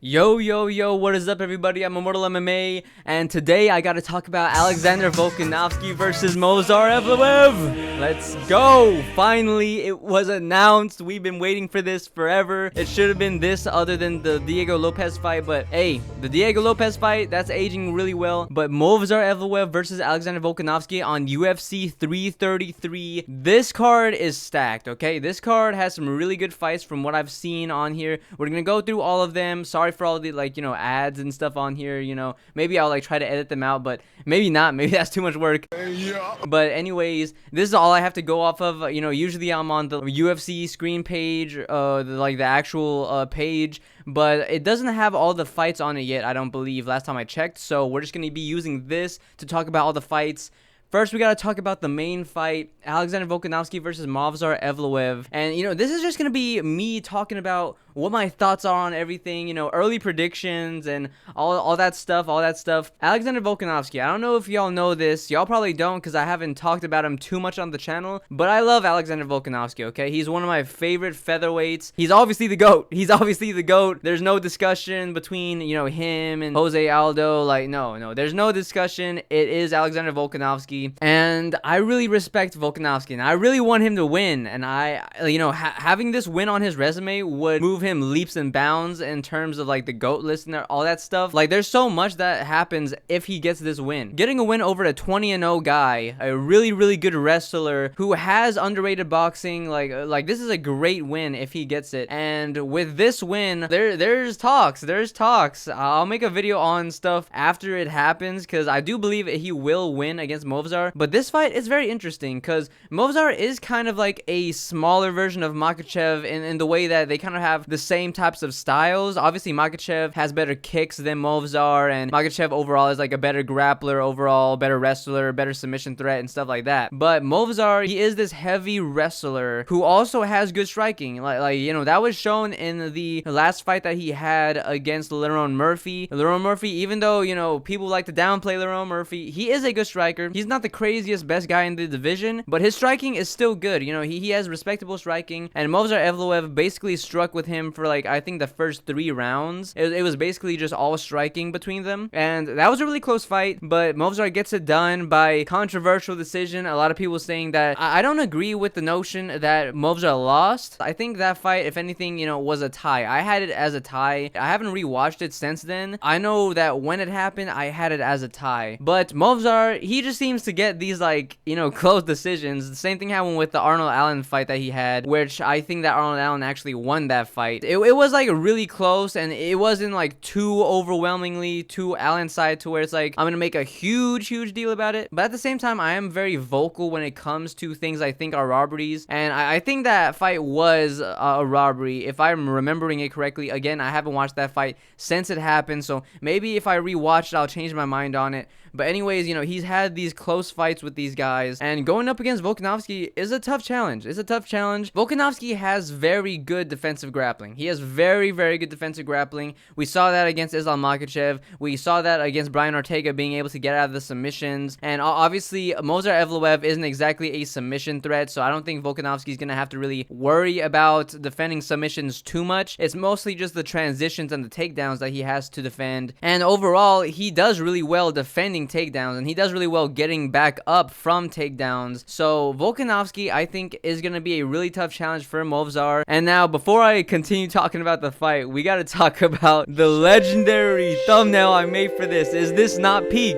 Yo, what is up, everybody? I'm Immortal MMA, and today I gotta talk about Alexander Volkanovski versus Movsar Evloev. Let's go! Finally, it was announced. We've been waiting for this forever. It should have been this other than the Diego Lopez fight, but hey, the Diego Lopez fight, that's aging really well. But Movsar Evloev versus Alexander Volkanovski on UFC 333. This card is stacked, okay? This card has some really good fights from what I've seen on here. We're gonna go through all of them. Sorry for all the ads and stuff on here. Maybe I'll try to edit them out, but maybe not. Maybe that's too much work. Yeah. But anyways, this is all I have to go off of. Usually I'm on the UFC screen page, the actual page, but it doesn't have all the fights on it yet, I don't believe, last time I checked. So we're just gonna be using this to talk about all the fights. First, we got to talk about the main fight, Alexander Volkanovski versus Movsar Evloev. And, this is just going to be me talking about what my thoughts are on everything, early predictions and all that stuff, Alexander Volkanovski, I don't know if y'all know this. Y'all probably don't because I haven't talked about him too much on the channel. But I love Alexander Volkanovski, okay? He's one of my favorite featherweights. He's obviously the GOAT. There's no discussion between, him and Jose Aldo. No. There's no discussion. It is Alexander Volkanovski. And I really respect Volkanovski. And I really want him to win. And having this win on his resume would move him leaps and bounds in terms of the GOAT list and all that stuff. There's so much that happens if he gets this win. Getting a win over a 20-0 guy, a really good wrestler who has underrated boxing, this is a great win if he gets it. And with this win, there's talks. I'll make a video on stuff after it happens because I do believe he will win against Movsar. But this fight is very interesting because Movsar is kind of like a smaller version of Makhachev in the way that they kind of have the same types of styles. Obviously, Makhachev has better kicks than Movsar, and Makhachev overall is a better grappler overall, better wrestler, better submission threat, and stuff like that. But Movsar, he is this heavy wrestler who also has good striking. That was shown in the last fight that he had against Lerone Murphy. Lerone Murphy, even though, people like to downplay Lerone Murphy, he is a good striker. He's not the craziest best guy in the division, but his striking is still good. He has respectable striking, and Movsar Evloev basically struck with him for I think the first 3 rounds. It was basically just all striking between them, and that was a really close fight. But Movsar gets it done by controversial decision. A lot of people saying that I don't agree with the notion that Movsar lost. I think that fight, if anything, was a tie. I had it as a tie. I haven't rewatched it since then. I know that when it happened, I had it as a tie. But Movsar, he just seems to get these close decisions. The same thing happened with the Arnold Allen fight that he had, which I think that Arnold Allen actually won that fight. It was really close, and it wasn't too overwhelmingly to Allen's side to where it's I'm gonna make a huge deal about it. But at the same time, I am very vocal when it comes to things I think are robberies, and I think that fight was a robbery if I'm remembering it correctly. Again, I haven't watched that fight since it happened, so maybe if I rewatch it, I'll change my mind on it. But anyways, he's had these close fights with these guys, and going up against Volkanovski is a tough challenge. Volkanovski has very good defensive grappling. He has very good defensive grappling. We saw that against Islam Makhachev. We saw that against Brian Ortega being able to get out of the submissions. And obviously, Movsar Evloev isn't exactly a submission threat, so I don't think Volkanovski's going to have to really worry about defending submissions too much. It's mostly just the transitions and the takedowns that he has to defend. And overall, he does really well defending takedowns, and he does really well getting back up from takedowns. So Volkanovski, I think, is going to be a really tough challenge for Movsar. And now, before I continue talking about the fight, we got to talk about the legendary thumbnail I made for this. Is this not peak?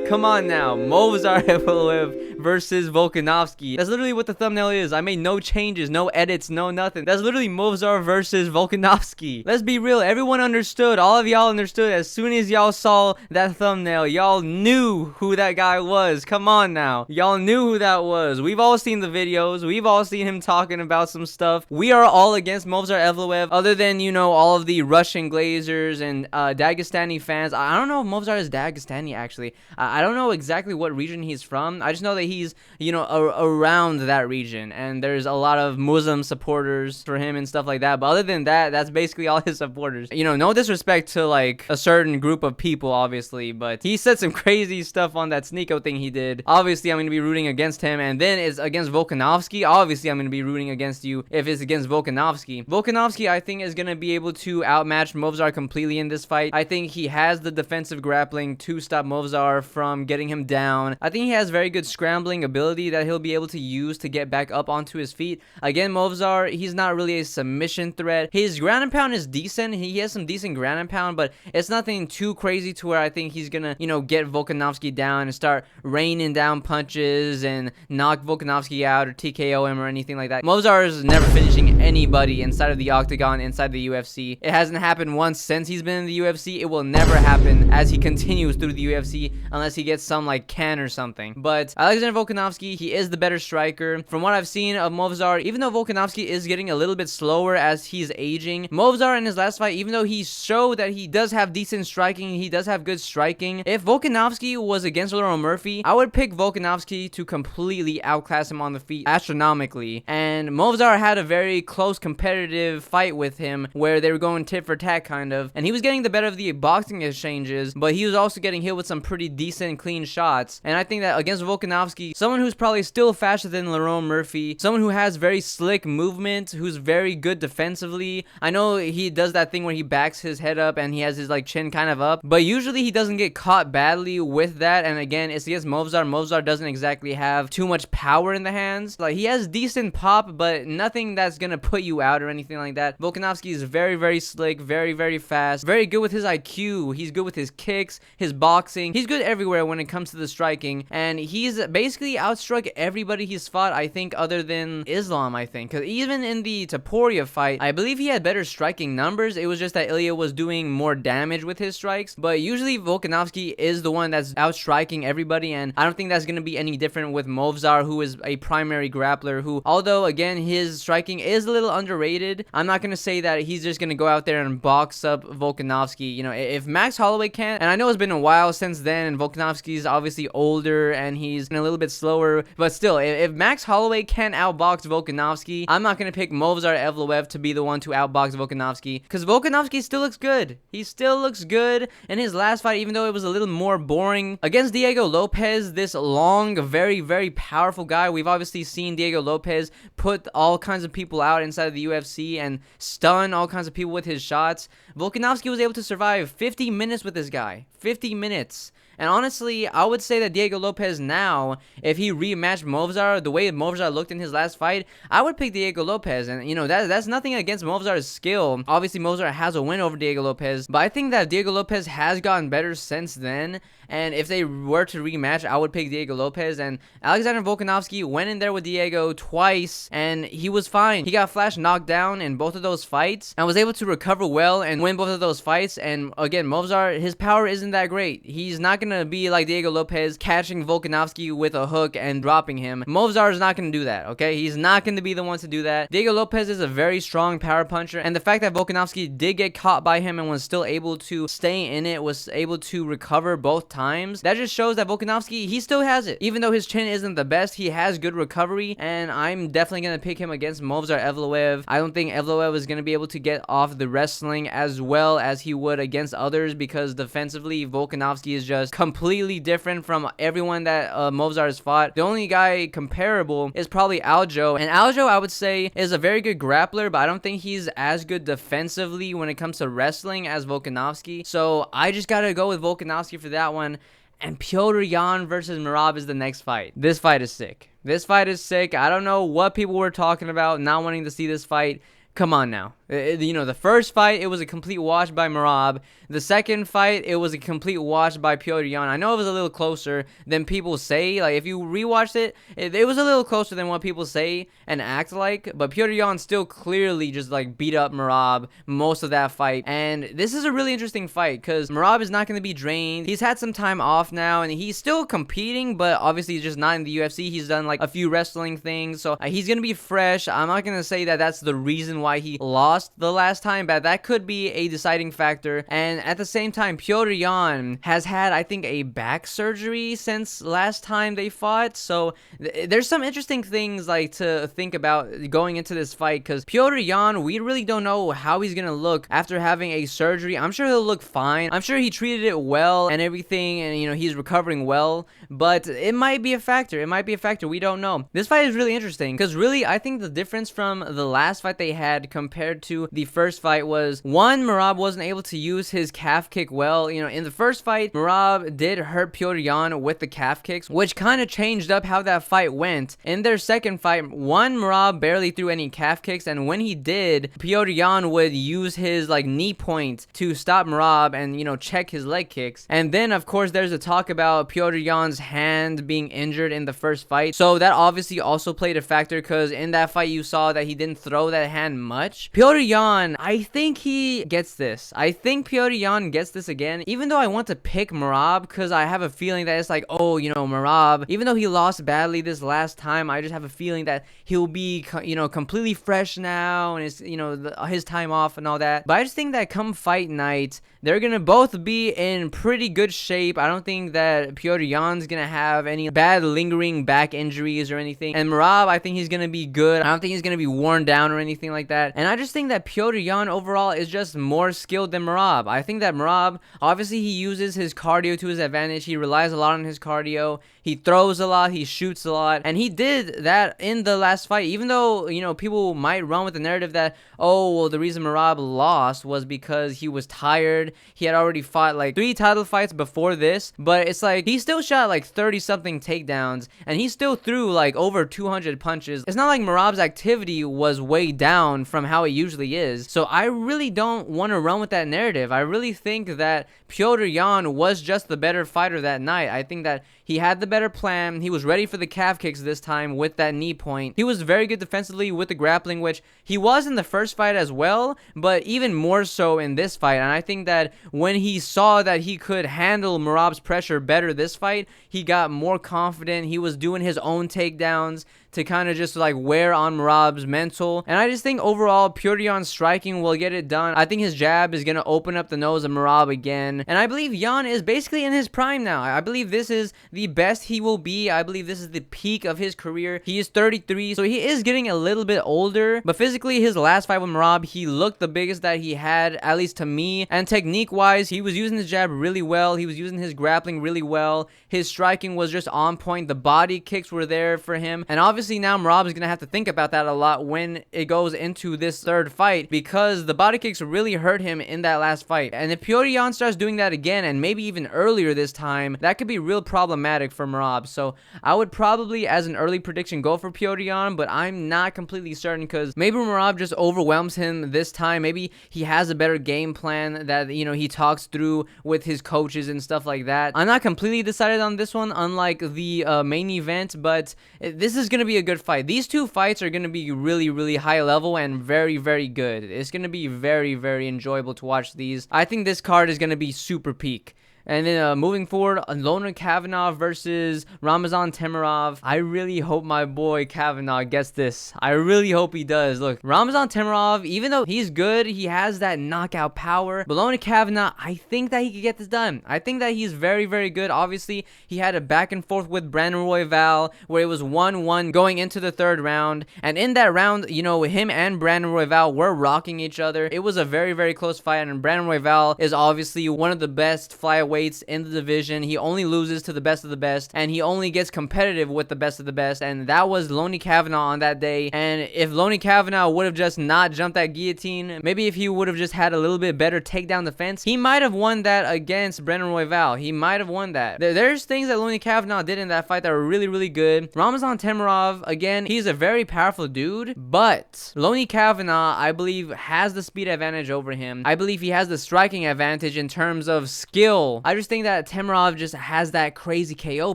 Come on now, Movsar Evloev versus Volkanovski. That's literally what the thumbnail is. I made no changes, no edits, no nothing. That's literally Movsar versus Volkanovski. Let's be real, everyone understood. All of y'all understood as soon as y'all saw that thumbnail. Y'all knew who that guy was. Come on now. Y'all knew who that was. We've all seen the videos. We've all seen him talking about some stuff. We are all against Movsar Evloev, other than, all of the Russian Glazers and Dagestani fans. I don't know if Movsar is Dagestani, actually. I don't know exactly what region he's from. I just know that he's, you know, around that region, and there's a lot of Muslim supporters for him and stuff like that. But other than that, that's basically all his supporters. You know, no disrespect to like a certain group of people, obviously, but he said some crazy stuff on that Sneeko thing he did. Obviously, I'm going to be rooting against him, and then it's against Volkanovski. Obviously, I'm going to be rooting against you if it's against Volkanovski. Volkanovski, I think, is going to be able to outmatch Movsar completely in this fight. I think he has the defensive grappling to stop Movsar from getting him down. I think he has very good scrambling ability that he'll be able to use to get back up onto his feet. Again, Movsar, he's not really a submission threat. His ground and pound is decent. He has some decent ground and pound, but it's nothing too crazy to where I think he's gonna, you know, get Volkanovski down and start raining down punches and knock Volkanovski out or TKO him or anything like that. Movsar is never finishing anybody inside of the octagon, inside the UFC. It hasn't happened once since he's been in the UFC. It will never happen as he continues through the UFC unless he gets some like can or something. But Alexander Volkanovski, he is the better striker. From what I've seen of Movsar, even though Volkanovski is getting a little bit slower as he's aging, Movsar in his last fight, even though he showed that he does have decent striking, he does have good striking. If Volkanovski was against Lerone Murphy, I would pick Volkanovski to completely outclass him on the feet astronomically. And Movsar had a very close competitive fight with him where they were going tit for tat kind of, and he was getting the better of the boxing exchanges, but he was also getting hit with some pretty decent clean shots. And I think that against Volkanovski, someone who's probably still faster than Lerone Murphy, someone who has very slick movement, who's very good defensively. I know he does that thing where he backs his head up and he has his like chin kind of up, but usually he doesn't get caught badly with that. And again, it's against Movsar. Movsar doesn't exactly have too much power in the hands. Like, he has decent pop, but nothing that's gonna put you out or anything like that. Volkanovski is very, very slick, very, very fast, very good with his IQ. He's good with his kicks, his boxing. He's good everywhere when it comes to the striking, and he's basically outstruck everybody he's fought, I think, other than Islam, I think. Because even in the Topuria fight, I believe he had better striking numbers. It was just that Ilya was doing more damage with his strikes. But usually Volkanovski is the one that's outstriking everybody, and I don't think that's going to be any different with Movsar, who is a primary grappler who, although again his striking is a little underrated, I'm not going to say that he's just going to go out there and box up Volkanovski. You know, if Max Holloway can, and I know it's been a while since then, and Volkanovski's obviously older and he's a little bit slower, but still, if Max Holloway can outbox Volkanovski, I'm not going to pick Movsar Evloev to be the one to outbox Volkanovski, because Volkanovski still looks good. He still looks good in his last fight, even though it was a little more boring. Against Diego Lopez, this long, very, very powerful guy, we've obviously seen Diego Lopez put all kinds of people out inside of the UFC and stun all kinds of people with his shots. Volkanovski was able to survive 50 minutes with this guy. 50 minutes. And honestly, I would say that Diego Lopez now, if he rematched Movsar, the way Movsar looked in his last fight, I would pick Diego Lopez. And, you know, that's nothing against Movsar's skill. Obviously, Movsar has a win over Diego Lopez, but I think that Diego Lopez has gotten better since then. And if they were to rematch, I would pick Diego Lopez. And Alexander Volkanovski went in there with Diego twice, and he was fine. He got flash knocked down in both of those fights and was able to recover well and win both of those fights. And again, Movsar, his power isn't that great. He's not going to be like Diego Lopez catching Volkanovski with a hook and dropping him. Movsar is not going to do that, okay? He's not going to be the one to do that. Diego Lopez is a very strong power puncher, and the fact that Volkanovski did get caught by him and was still able to stay in it, was able to recover both times, that just shows that Volkanovski, he still has it. Even though his chin isn't the best, he has good recovery, and I'm definitely going to pick him against Movsar Evloev. I don't think Evloev is going to be able to get off the wrestling as well as he would against others, because defensively, Volkanovski is just completely different from everyone that Movsar has fought. The only guy comparable is probably Aljo, and Aljo, I would say, is a very good grappler, but I don't think he's as good defensively when it comes to wrestling as Volkanovski. So I just gotta go with Volkanovski for that one. And Petr Yan versus Merab is the next fight. This fight is sick. This fight is sick. I don't know what people were talking about not wanting to see this fight. Come on now. You know, the first fight, it was a complete wash by Merab. The second fight, it was a complete wash by Petr Yan. I know it was a little closer than people say. Like, if you rewatched it, it was a little closer than what people say and act like. But Petr Yan still clearly just, like, beat up Merab most of that fight. And this is a really interesting fight because Merab is not going to be drained. He's had some time off now, and he's still competing, but obviously he's just not in the UFC. He's done, like, a few wrestling things. So he's going to be fresh. I'm not going to say that that's the reason why he lost the last time, but that could be a deciding factor. And at the same time, Petr Yan has had, I think, a back surgery since last time they fought, so there's some interesting things like to think about going into this fight, because Petr Yan, we really don't know how he's gonna look after having a surgery. I'm sure he'll look fine. I'm sure he treated it well and everything, and you know, he's recovering well, but it might be a factor. It might be a factor. We don't know. This fight is really interesting because really, I think the difference from the last fight they had compared to the first fight was, one, Merab wasn't able to use his calf kick well. You know, in the first fight, Merab did hurt Petr Yan with the calf kicks, which kind of changed up how that fight went. In their second fight, one, Merab barely threw any calf kicks, and when he did, Petr Yan would use his like knee point to stop Merab and, you know, check his leg kicks. And then of course there's a talk about Petr Yan's hand being injured in the first fight, so that obviously also played a factor, because in that fight you saw that he didn't throw that hand much. Petr Yan, I think he gets this. I think Petr Yan gets this again, even though I want to pick Merab, because I have a feeling that it's like, oh, you know, Merab, even though he lost badly this last time, I just have a feeling that he'll be, you know, completely fresh now, and it's, you know, his time off and all that. But I just think that come fight night, they're gonna both be in pretty good shape. I don't think that Petr Yan's gonna have any bad lingering back injuries or anything, and Merab, I think he's gonna be good. I don't think he's gonna be worn down or anything like that. And I just think that Petr Yan overall is just more skilled than Merab. I think that Merab, obviously he uses his cardio to his advantage. He relies a lot on his cardio. He throws a lot, he shoots a lot, and he did that in the last fight. Even though, you know, people might run with the narrative that, oh, well, the reason Merab lost was because he was tired. He had already fought like 3 title fights before this, but it's like he still shot like 30 something takedowns, and he still threw like over 200 punches. It's not like Merab's activity was way down from how it usually is. So I really don't want to run with that narrative. I really think that Petr Yan was just the better fighter that night. I think that he had the better plan. He was ready for the calf kicks this time with that knee point. He was very good defensively with the grappling, which he was in the first fight as well, but even more so in this fight. And I think that when he saw that he could handle Merab's pressure better this fight, he got more confident. He was doing his own takedowns to kind of just like wear on Merab's mental. And I just think overall Petr Yan's striking will get it done. I think his jab is going to open up the nose of Merab again. And I believe Yan is basically in his prime now. I believe this is the best he will be. I believe this is the peak of his career. He is 33, so he is getting a little bit older. But physically, his last fight with Merab, he looked the biggest that he had, at least to me. And technique-wise, he was using his jab really well. He was using his grappling really well. His striking was just on point. The body kicks were there for him. And obviously now Merab is going to have to think about that a lot when it goes into this third fight, because the body kicks really hurt him in that last fight. And if Petr Yan starts doing that again, and maybe even earlier this time, that could be real problematic for Merab. So I would probably, as an early prediction, go for Petr Yan, but I'm not completely certain, because maybe Merab just overwhelms him this time. Maybe he has a better game plan that, you know, he talks through with his coaches and stuff like that. I'm not completely decided on this one, unlike the main event, but this is going to be a good fight. These two fights are going to be really, really high level and very, very good. It's going to be very, very enjoyable to watch these. I think this card is going to be super peak. And then moving forward, Loner Kavanagh versus Ramazan Temirov. I really hope my boy Kavanagh gets this. I really hope he does. Look, Ramazan Temirov, even though he's good, he has that knockout power. But Loner Kavanagh, I think that he could get this done. I think that he's very, very good. Obviously, he had a back and forth with Brandon Royval where it was 1-1 going into the third round. And in that round, you know, him and Brandon Royval were rocking each other. It was a very, very close fight. And Brandon Royval is obviously one of the best flyweights in the division. He only loses to the best of the best, and he only gets competitive with the best of the best, and that was Loner Kavanagh on that day. And if Loner Kavanagh would have just not jumped that guillotine, maybe if he would have just had a little bit better takedown defense, he might have won that against Brandon Royval. He might have won that. There's things that Loner Kavanagh did in that fight that were really, really good. Ramazan Temirov, again, he's a very powerful dude, but Loner Kavanagh, I believe, has the speed advantage over him. I believe he has the striking advantage in terms of skill. I just think that Temirov just has that crazy KO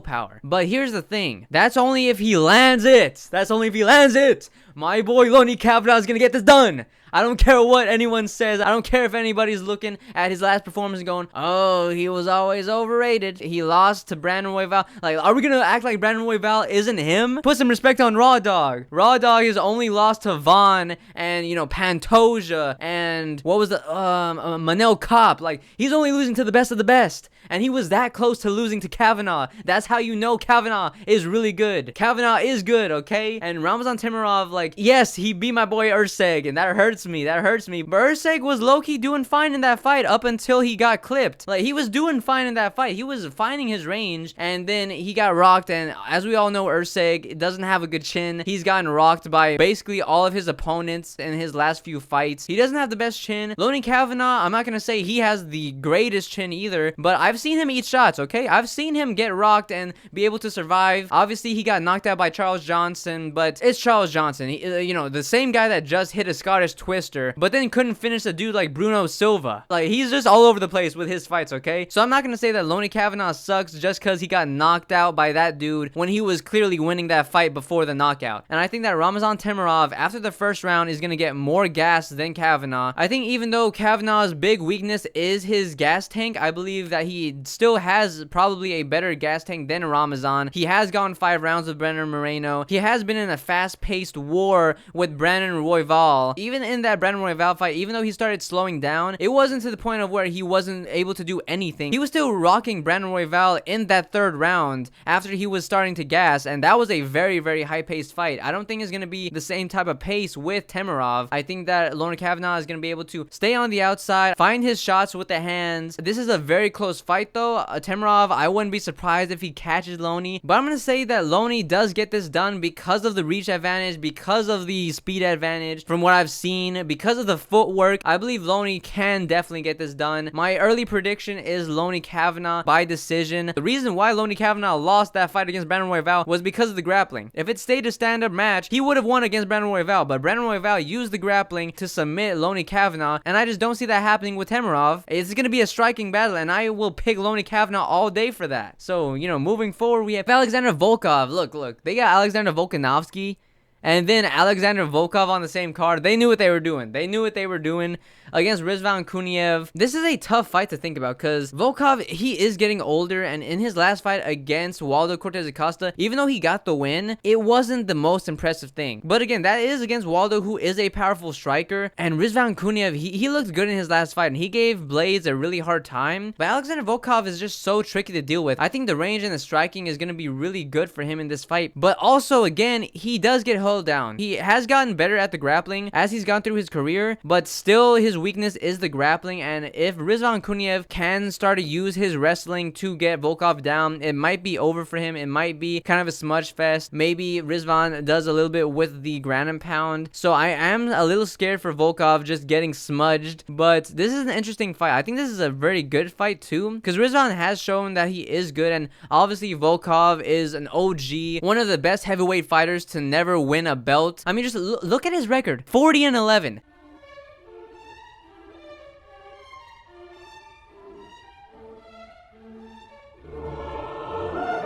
power. But here's the thing. That's only if he lands it. That's only if he lands it. My boy Loner Kavanagh is going to get this done. I don't care what anyone says. I don't care if anybody's looking at his last performance and going, oh, he was always overrated. He lost to Brandon Royval. Like, are we gonna act like Brandon Royval isn't him? Put some respect on Raw Dog. Raw Dog has only lost to Vaughn and, you know, Pantoja and what was the Manel Kopp. Like, he's only losing to the best of the best. And he was that close to losing to Kavanaugh. That's how you know Kavanaugh is really good. Kavanaugh is good, okay? And Ramazan Timirov, like, yes, he beat my boy Urseg, and that hurts me. That hurts me. But Urseg was low-key doing fine in that fight up until he got clipped. Like, he was doing fine in that fight. He was finding his range, and then he got rocked. And as we all know, Urseg doesn't have a good chin. He's gotten rocked by basically all of his opponents in his last few fights. He doesn't have the best chin. Lonnie Kavanaugh, I'm not gonna say he has the greatest chin either, but I've seen him eat shots, okay? I've seen him get rocked and be able to survive. Obviously, he got knocked out by Charles Johnson, but it's Charles Johnson. He, you know, the same guy that just hit a Scottish twister, but then couldn't finish a dude like Bruno Silva. Like, he's just all over the place with his fights, okay? So I'm not gonna say that Lonnie Kavanaugh sucks just because he got knocked out by that dude when he was clearly winning that fight before the knockout. And I think that Ramazan Timirov, after the first round, is gonna get more gas than Kavanaugh. I think even though Kavanaugh's big weakness is his gas tank, I believe that he still has probably a better gas tank than Ramazan. He has gone 5 rounds with Brandon Moreno. He has been in a fast-paced war with Brandon Royval. Even in that Brandon Royval fight, even though he started slowing down, it wasn't to the point of where he wasn't able to do anything. He was still rocking Brandon Royval in that 3rd round after he was starting to gas, and that was a very, very high-paced fight. I don't think it's going to be the same type of pace with Timirov. I think that Lonnie Kavanaugh is going to be able to stay on the outside, find his shots with the hands. This is a very close fight, though. Timirov, I wouldn't be surprised if he catches Lonnie, but I'm going to say that Lonnie does get this done because of the reach advantage, because of the speed advantage from what I've seen, because of the footwork. I believe Lonnie can definitely get this done. My early prediction is Lonnie Kavanaugh by decision. The reason why Lonnie Kavanaugh lost that fight against Brandon Royval was because of the grappling. If it stayed a stand-up match, he would have won against Brandon Royval, but Brandon Royval used the grappling to submit Lonnie Kavanaugh, and I just don't see that happening with Timirov. It's going to be a striking battle, and I will pick Lonnie Kavanaugh all day for that. So, you know, moving forward, we have Alexander Volkov. Look, they got Alexander Volkanovski and then Alexander Volkov on the same card. They knew what they were doing. They knew what they were doing against Rizvan Kuniev. This is a tough fight to think about because Volkov, he is getting older, and in his last fight against Waldo Cortez Acosta, even though he got the win, it wasn't the most impressive thing. But again, that is against Waldo, who is a powerful striker, and Rizvan Kuniev, he looked good in his last fight, and he gave Blades a really hard time. But Alexander Volkov is just so tricky to deal with. I think the range and the striking is going to be really good for him in this fight. But also, again, he does get held down. He has gotten better at the grappling as he's gone through his career, but still his weakness is the grappling, and if Rizvan Kuniev can start to use his wrestling to get Volkov down, it might be over for him. It might be kind of a smudge fest. Maybe Rizvan does a little bit with the ground and pound. So I am a little scared for Volkov just getting smudged, but this is an interesting fight. I think this is a very good fight too, because Rizvan has shown that he is good, and obviously Volkov is an OG, one of the best heavyweight fighters to never win a belt. I mean, just look at his record, 40-11.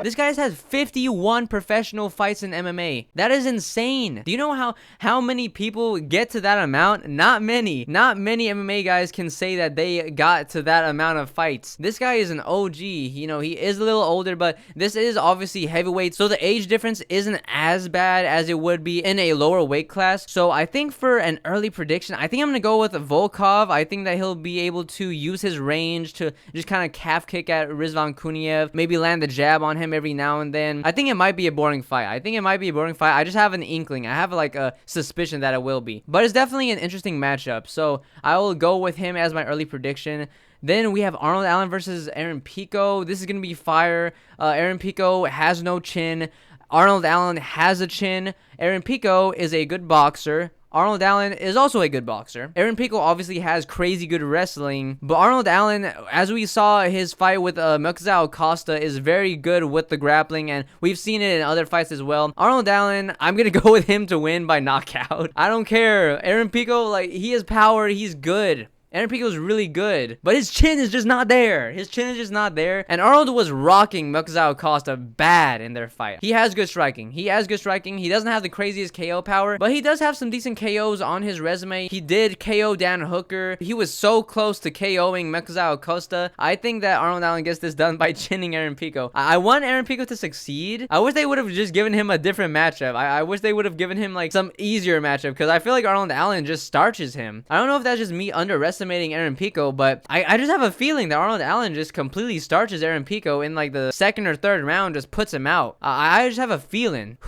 This guy has 51 professional fights in MMA. That is insane. Do you know how many people get to that amount? Not many. Not many MMA guys can say that they got to that amount of fights. This guy is an OG. You know, he is a little older, but this is obviously heavyweight, so the age difference isn't as bad as it would be in a lower weight class. So I think for an early prediction, I think I'm going to go with Volkov. I think that he'll be able to use his range to just kind of calf kick at Rizvan Kuniev, maybe land the jab on him every now and then. I think it might be a boring fight. I just have an inkling. I have like a suspicion that it will be. But it's definitely an interesting matchup. So I will go with him as my early prediction. Then we have Arnold Allen versus Aaron Pico. This is going to be fire. Aaron Pico has no chin. Arnold Allen has a chin. Aaron Pico is a good boxer. Arnold Allen is also a good boxer. Aaron Pico obviously has crazy good wrestling, but Arnold Allen, as we saw his fight with Melchizedek Acosta, is very good with the grappling, and we've seen it in other fights as well. Arnold Allen, I'm gonna go with him to win by knockout. I don't care. Aaron Pico, like, he has power, he's good. Aaron Pico is really good, but his chin is just not there. His chin is just not there. And Arnold was rocking Movsar Costa bad in their fight. He has good striking. He doesn't have the craziest KO power, but he does have some decent KOs on his resume. He did KO Dan Hooker. He was so close to KOing Movsar Costa. I think that Arnold Allen gets this done by chinning Aaron Pico. I want Aaron Pico to succeed. I wish they would have just given him a different matchup. I wish they would have given him like some easier matchup, because I feel like Arnold Allen just starches him. I don't know if that's just me underestimating Aaron Pico, but I just have a feeling that Arnold Allen just completely starches Aaron Pico in like the second or third round, just puts him out. I just have a feeling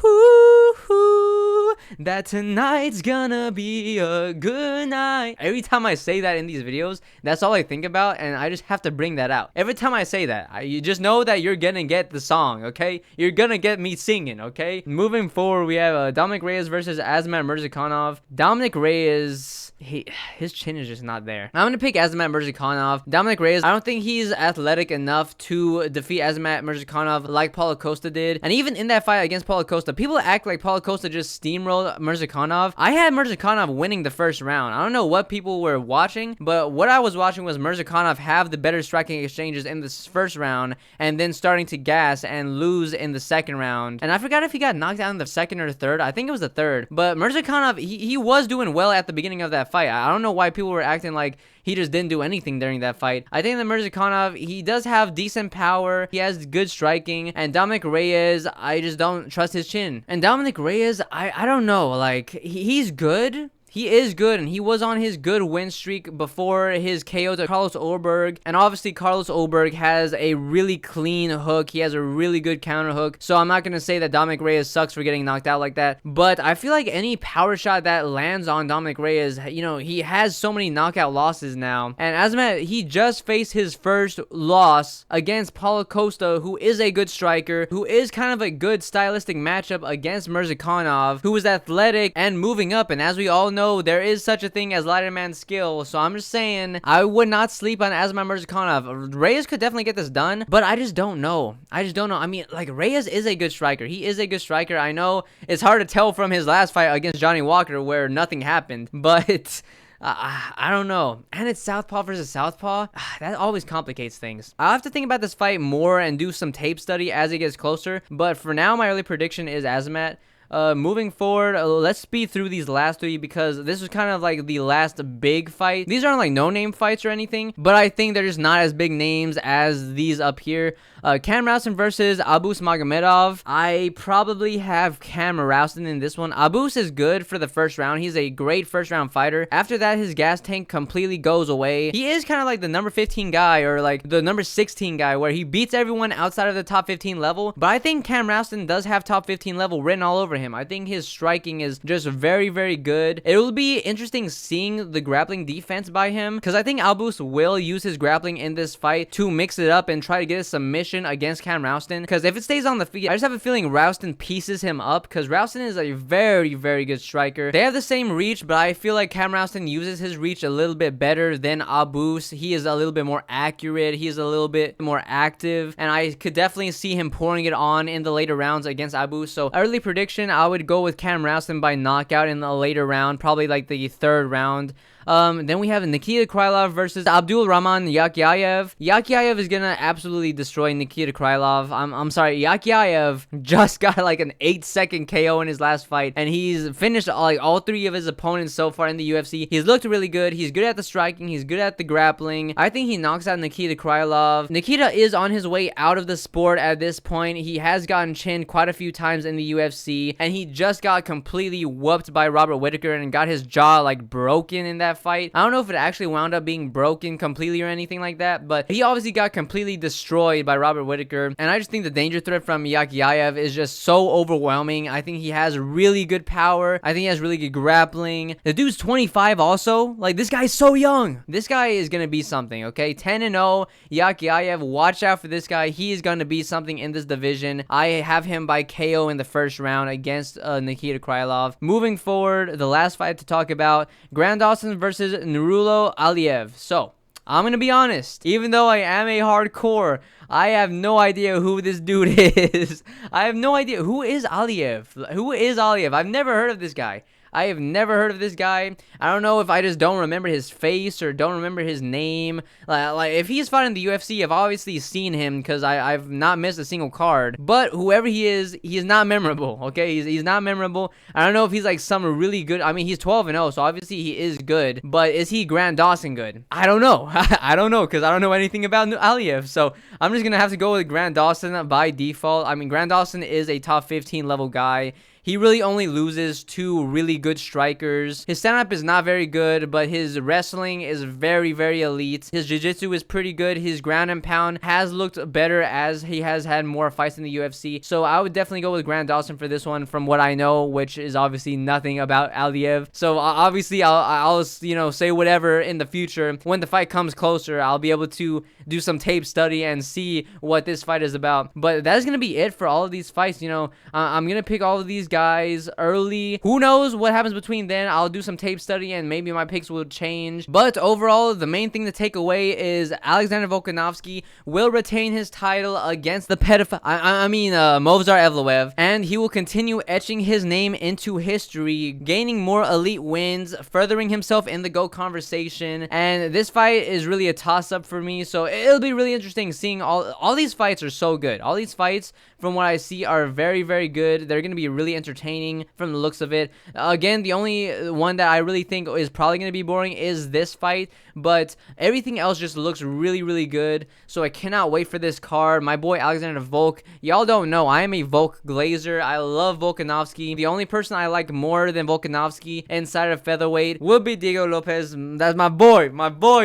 that tonight's gonna be a good night. Every time I say that in these videos, that's all I think about, and I just have to bring that out. Every time I say that, you just know that you're gonna get the song, okay? You're gonna get me singing, okay? Moving forward, we have Dominic Reyes versus Azamat Murzakanov. Dominic Reyes, his chin is just not there. I'm gonna pick Azamat Murzakanov. Dominic Reyes, I don't think he's athletic enough to defeat Azamat Murzakanov like Paulo Costa did. And even in that fight against Paulo Costa, people act like Paulo Costa just steamrolled Murzakanov. I had Murzakanov winning the first round. I don't know what people were watching, but what I was watching was Murzakanov have the better striking exchanges in this first round, and then starting to gas and lose in the second round. And I forgot if he got knocked out in the second or third. I think it was the third. But Murzakanov, he was doing well at the beginning of that fight. I don't know why people were acting like he just didn't do anything during that fight. I think that Murzakanov, he does have decent power. He has good striking. And Dominic Reyes, I just don't trust his chin. And Dominic Reyes, I don't know. Like, he's good. He is good, and he was on his good win streak before his KO to Carlos Ulberg. And obviously, Carlos Ulberg has a really clean hook. He has a really good counter hook. So I'm not going to say that Dominic Reyes sucks for getting knocked out like that. But I feel like any power shot that lands on Dominic Reyes, you know, he has so many knockout losses now. And Azamat, he just faced his first loss against Paulo Costa, who is a good striker, who is kind of a good stylistic matchup against Murzakanov, who is athletic and moving up. And as we all know, there is such a thing as lighter man skill. So I'm just saying, I would not sleep on Azamat Murzakanov. Reyes could definitely get this done, but I just don't know. I mean, like, Reyes is a good striker. He is a good striker. I know it's hard to tell from his last fight against Johnny Walker where nothing happened, but I don't know. And it's Southpaw versus Southpaw. That always complicates things. I'll have to think about this fight more and do some tape study as it gets closer. But for now, my early prediction is Azamat. Moving forward, let's speed through these last three, because this was kind of like the last big fight. These aren't like no-name fights or anything, but I think they're just not as big names as these up here. Cam Rouston versus Abus Magomedov. I probably have Cam Rouston in this one. Abus is good for the first round. He's a great first round fighter. After that, his gas tank completely goes away. He is kind of like the number 15 guy, or like the number 16 guy, where he beats everyone outside of the top 15 level. But I think Cam Rouston does have top 15 level written all over him. I think his striking is just very, very good. It will be interesting seeing the grappling defense by him, because I think Abus will use his grappling in this fight to mix it up and try to get a submission against Cam Rouston. Because if it stays on the feet, I just have a feeling Rouston pieces him up, because Rouston is a very, very good striker. They have the same reach, but I feel like Cam Rouston uses his reach a little bit better than Abus. He is a little bit more accurate. He is a little bit more active, and I could definitely see him pouring it on in the later rounds against Abus. So early prediction, I would go with Cam Rouston by knockout in the later round, probably like the third round. Then we have Nikita Krylov versus Abdul Rahman Yakhyayev. Yakhyayev is gonna absolutely destroy Nikita Krylov. I'm sorry, Yakhyayev just got like an 8-second KO in his last fight, and he's finished like all three of his opponents so far in the UFC. He's looked really good. He's good at the striking. He's good at the grappling. I think he knocks out Nikita Krylov. Nikita is on his way out of the sport at this point. He has gotten chinned quite a few times in the UFC, and he just got completely whooped by Robert Whittaker and got his jaw like broken in that fight. I don't know if it actually wound up being broken completely or anything like that, but he obviously got completely destroyed by Robert Whittaker. And I just think the danger threat from Yakhyayev is just so overwhelming. I think he has really good power. I think he has really good grappling. The dude's 25 also. Like, this guy's so young. This guy is gonna be something, okay? 10-0 Yakhyayev. Watch out for this guy. He is gonna be something in this division. I have him by KO in the first round against Nikita Krylov. Moving forward, the last fight to talk about, Grant Dawson versus Nurulo Aliev. So, I'm gonna be honest, even though I am a hardcore, I have no idea who this dude is. I have no idea. Who is Aliev? Who is Aliev? I've never heard of this guy. I have never heard of this guy. I don't know if I just don't remember his face or don't remember his name. Like if he's fighting the UFC, I've obviously seen him because I've not missed a single card. But whoever he is not memorable, okay? He's not memorable. I don't know if he's like some really good. I mean, he's 12-0, so obviously he is good. But is he Grant Dawson good? I don't know. I don't know because I don't know anything about Evloev. So I'm just going to have to go with Grant Dawson by default. I mean, Grant Dawson is a top 15 level guy. He really only loses to really good strikers. His stand-up is not very good, but his wrestling is very, very elite. His jiu-jitsu is pretty good. His ground and pound has looked better as he has had more fights in the UFC. So I would definitely go with Grant Dawson for this one from what I know, which is obviously nothing about Evloev. So obviously I'll you know, say whatever in the future. When the fight comes closer, I'll be able to do some tape study and see what this fight is about. But that's going to be it for all of these fights. You know, I'm going to pick all of these guys early. Who knows what happens between then? I'll do some tape study and maybe my picks will change. But overall, the main thing to take away is Alexander Volkanovski will retain his title against the pedophile, Movsar Evloev, and he will continue etching his name into history, gaining more elite wins, furthering himself in the GOAT conversation. And this fight is really a toss-up for me, so it'll be really interesting seeing all these fights are so good. All these fights, from what I see, are very, very good. They're going to be really entertaining from the looks of it. Again, the only one that I really think is probably going to be boring is this fight, but everything else just looks really, really good. So I cannot wait for this card. My boy Alexander Volk, y'all don't know, I am a Volk glazer. I love Volkanovski. The only person I like more than Volkanovski inside of featherweight would be Diego Lopez. That's my boy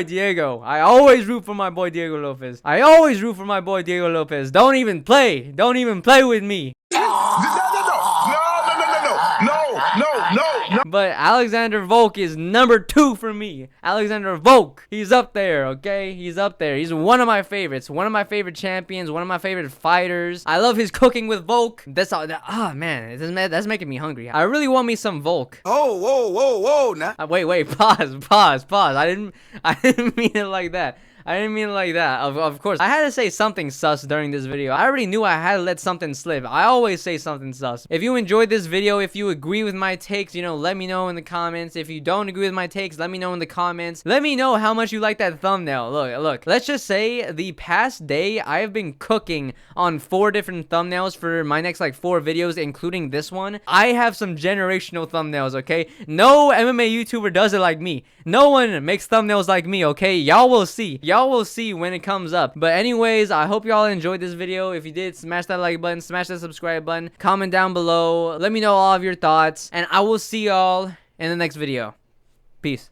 Diego. I always root for my boy Diego Lopez. Don't even play with me. No. But Alexander Volk is number 2 for me. Alexander Volk, he's up there, okay? He's up there. He's one of my favorites, one of my favorite champions, one of my favorite fighters. I love his cooking with Volk. That's all. Oh man, that's making me hungry. I really want me some Volk. Oh, whoa, now. Wait, pause. I didn't mean it like that. Of course, I had to say something sus during this video. I already knew I had to let something slip. I always say something sus. If you enjoyed this video, if you agree with my takes, you know, let me know in the comments. If you don't agree with my takes, let me know in the comments. Let me know how much you like that thumbnail. Look. Let's just say the past day, I have been cooking on 4 different thumbnails for my next like 4 videos, including this one. I have some generational thumbnails, okay? No MMA YouTuber does it like me. No one makes thumbnails like me, okay? Y'all will see. Y'all will see when it comes up. But anyways, I hope y'all enjoyed this video. If you did, smash that like button, smash that subscribe button, comment down below, let me know all of your thoughts, and I will see y'all in the next video. Peace.